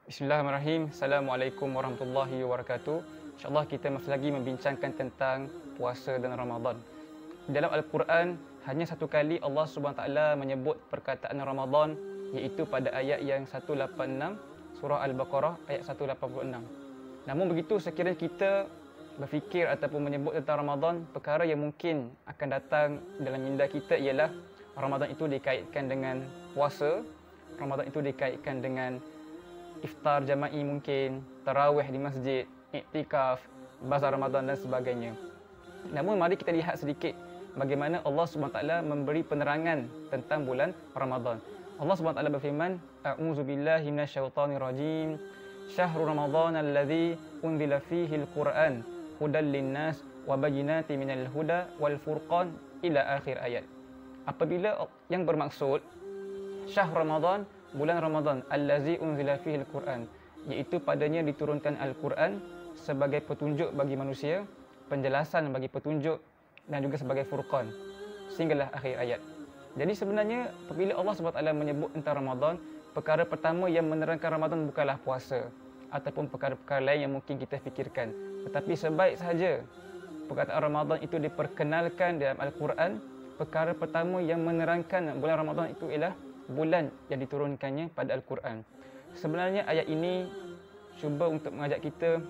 Bismillahirrahmanirrahim. Assalamualaikum warahmatullahi wabarakatuh. InsyaAllah kita masih lagi membincangkan tentang puasa dan Ramadan. Dalam Al-Quran, hanya satu kali Allah SWT menyebut perkataan Ramadan, iaitu pada ayat yang 186, surah Al-Baqarah ayat 186. Namun begitu, sekiranya kita berfikir ataupun menyebut tentang Ramadan, perkara yang mungkin akan datang dalam minda kita ialah Ramadan itu dikaitkan dengan puasa, Ramadan itu dikaitkan dengan iftar jama'i mungkin, tarawih di masjid, iktikaf, bazar Ramadan dan sebagainya. Namun mari kita lihat sedikit bagaimana Allah SWT memberi penerangan tentang bulan Ramadan. Allah SWT berfirman, A'udzu billahi minasyaitonir rajim. Syahrul Ramadan alladzi unzila fihi al-Qur'an hudan linnas wa bayyinatin minal huda wal furqan ila akhir ayat. Apabila yang bermaksud Syahrul Ramadan, bulan Ramadan, allazi unzila fihi al-Quran, iaitu padanya diturunkan Al-Quran sebagai petunjuk bagi manusia, penjelasan bagi petunjuk dan juga sebagai furqan, sehinggalah akhir ayat. Jadi sebenarnya apabila Allah SWT menyebut tentang Ramadan, perkara pertama yang menerangkan Ramadan bukanlah puasa ataupun perkara-perkara lain yang mungkin kita fikirkan, tetapi sebaik sahaja perkataan Ramadan itu diperkenalkan dalam Al-Quran, perkara pertama yang menerangkan bulan Ramadan itu ialah bulan yang diturunkannya pada Al-Quran. Sebenarnya ayat ini cuba untuk mengajak kita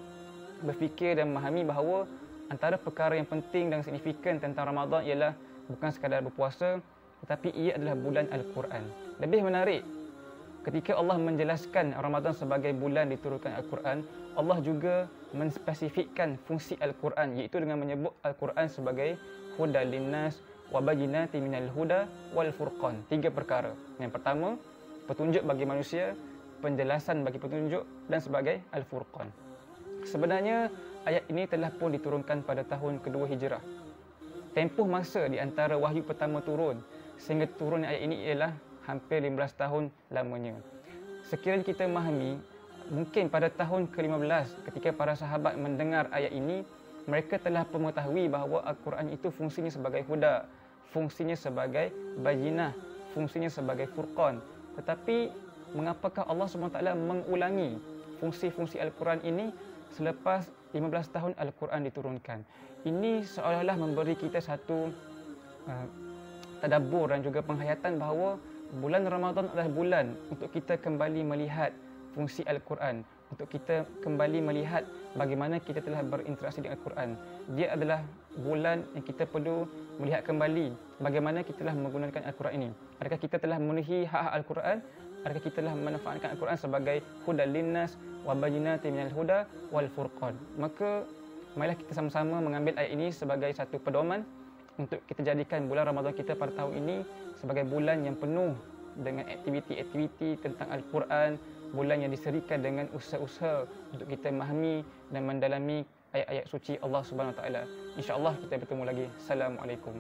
berfikir dan memahami bahawa antara perkara yang penting dan signifikan tentang Ramadan ialah bukan sekadar berpuasa, tetapi ia adalah bulan Al-Quran. Lebih menarik, ketika Allah menjelaskan Ramadan sebagai bulan diturunkan Al-Quran, Allah juga menspesifikkan fungsi Al-Quran, iaitu dengan menyebut Al-Quran sebagai hudan linnas wa bayyinatin minal huda wal furqan. Tiga perkara. Yang pertama, petunjuk bagi manusia, penjelasan bagi petunjuk dan sebagai al-furqan. Sebenarnya ayat ini telah pun diturunkan pada tahun kedua Hijrah. Tempoh masa di antara wahyu pertama turun sehingga turun ayat ini ialah hampir 15 tahun lamanya. Sekiranya kita memahami, mungkin pada tahun ke-15 ketika para sahabat mendengar ayat ini, mereka telah mengetahui bahawa Al-Quran itu fungsinya sebagai huda, fungsinya sebagai bayyinah, fungsinya sebagai furqan. Tetapi mengapakah Allah SWT mengulangi fungsi-fungsi Al-Quran ini selepas 15 tahun Al-Quran diturunkan? Ini seolah-olah memberi kita satu tadabbur dan juga penghayatan bahawa bulan Ramadan adalah bulan untuk kita kembali melihat fungsi Al-Quran, untuk kita kembali melihat bagaimana kita telah berinteraksi dengan Al-Quran. Dia adalah bulan yang kita perlu melihat kembali bagaimana kita telah menggunakan Al-Quran ini. Adakah kita telah memenuhi hak-hak Al-Quran? Adakah kita telah memanfaatkan Al-Quran sebagai hudan linnas wa bayyinatin minal huda wal furqan? Maka marilah kita sama-sama mengambil ayat ini sebagai satu pedoman untuk kita jadikan bulan Ramadan kita pada tahun ini sebagai bulan yang penuh dengan aktiviti-aktiviti tentang Al-Quran, bulan yang diserikan dengan usaha-usaha untuk kita memahami dan mendalami ayat-ayat suci Allah Subhanahu Wa Taala. Insya-Allah kita bertemu lagi. Assalamualaikum.